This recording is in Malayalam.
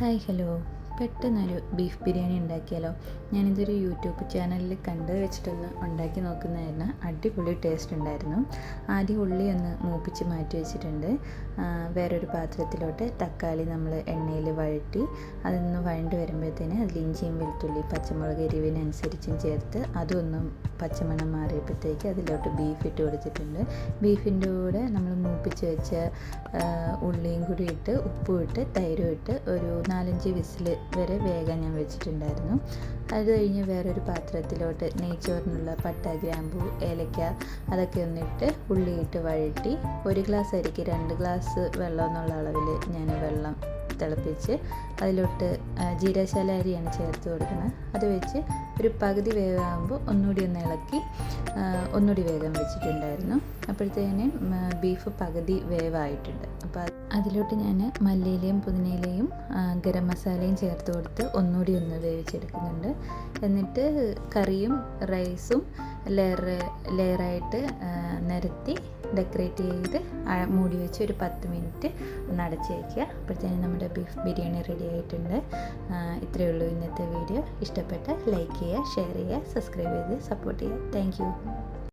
ഹായ് ഹലോ, പെട്ടെന്നൊരു ബീഫ് ബിരിയാണി ഉണ്ടാക്കിയാലോ. ഞാനിതൊരു യൂട്യൂബ് ചാനലിൽ കണ്ടു വെച്ചിട്ടൊന്ന് ഉണ്ടാക്കി നോക്കുന്നതായിരുന്നു. അടിപൊളി ടേസ്റ്റ് ഉണ്ടായിരുന്നു. ആദ്യം ഉള്ളി ഒന്ന് മൂപ്പിച്ച് മാറ്റി വെച്ചിട്ടുണ്ട്. വേറൊരു പാത്രത്തിലോട്ട് തക്കാളി നമ്മൾ എണ്ണയിൽ വഴറ്റി അതൊന്ന് വഴണ്ട് വരുമ്പോഴത്തേന് അതിൽ ഇഞ്ചിയും വെളുത്തുള്ളി പച്ചമുളക് എരിവിനനുസരിച്ചും ചേർത്ത് അതൊന്നും പച്ചമണം മാറിയപ്പോഴത്തേക്ക് അതിലോട്ട് ബീഫ് ഇട്ട് കൊടുത്തിട്ടുണ്ട്. ബീഫിൻ്റെ കൂടെ നമ്മൾ മൂപ്പിച്ച് വെച്ച ഉള്ളിയും കൂടി ഇട്ട് ഉപ്പും ഇട്ട് തൈരും ഇട്ട് ഒരു 4-5 വിസിൽ വരെ വേഗം ഞാൻ വെച്ചിട്ടുണ്ടായിരുന്നു. അത് കഴിഞ്ഞ് വേറൊരു പാത്രത്തിലോട്ട് നെയ്ച്ചോറിനുള്ള പട്ട, ഗ്രാമ്പൂ, ഏലക്ക അതൊക്കെ ഒന്നിട്ട് ഉള്ളിയിട്ട് വഴറ്റി 1 ഗ്ലാസ് അരിക്ക് 2 ഗ്ലാസ് വെള്ളം എന്നുള്ള അളവിൽ ഞാൻ വെള്ളം തിളപ്പിച്ച് അതിലോട്ട് ജീരകശാല അരിയാണ് ചേർത്ത് കൊടുക്കുന്നത്. അത് വെച്ച് ഒരു പകുതി വേവാകുമ്പോൾ ഒന്നുകൂടി ഒന്ന് ഇളക്കി ഒന്നുകൂടി വേഗം വെച്ചിട്ടുണ്ടായിരുന്നു. അപ്പോഴത്തേനും ബീഫ് പകുതി വേവായിട്ടുണ്ട്. അപ്പോൾ അതിലോട്ട് ഞാൻ മല്ലിയിലയും പുതിനയിലയും ഗരം മസാലയും ചേർത്ത് കൊടുത്ത് ഒന്നുകൂടി ഒന്ന് വേവിച്ചെടുക്കുന്നുണ്ട്. എന്നിട്ട് കറിയും റൈസും ലെയറായിട്ട് നിരത്തി ഡെക്കറേറ്റ് ചെയ്ത് മൂടി വെച്ച് ഒരു 10 മിനിറ്റ് ഒന്ന് അടച്ച് വയ്ക്കുക. അപ്പോഴത്തേനും നമ്മുടെ ബീഫ് ബിരിയാണി റെഡി ആയിട്ടുണ്ട്. ഇത്രയേ ഉള്ളൂ ഇന്നത്തെ വീഡിയോ. ഇഷ്ടപ്പെട്ട ലൈക്ക് ചെയ്യുക, ഷെയർ ചെയ്യുക, സബ്സ്ക്രൈബ് ചെയ്ത് സപ്പോർട്ട് ചെയ്യുക. Thank you.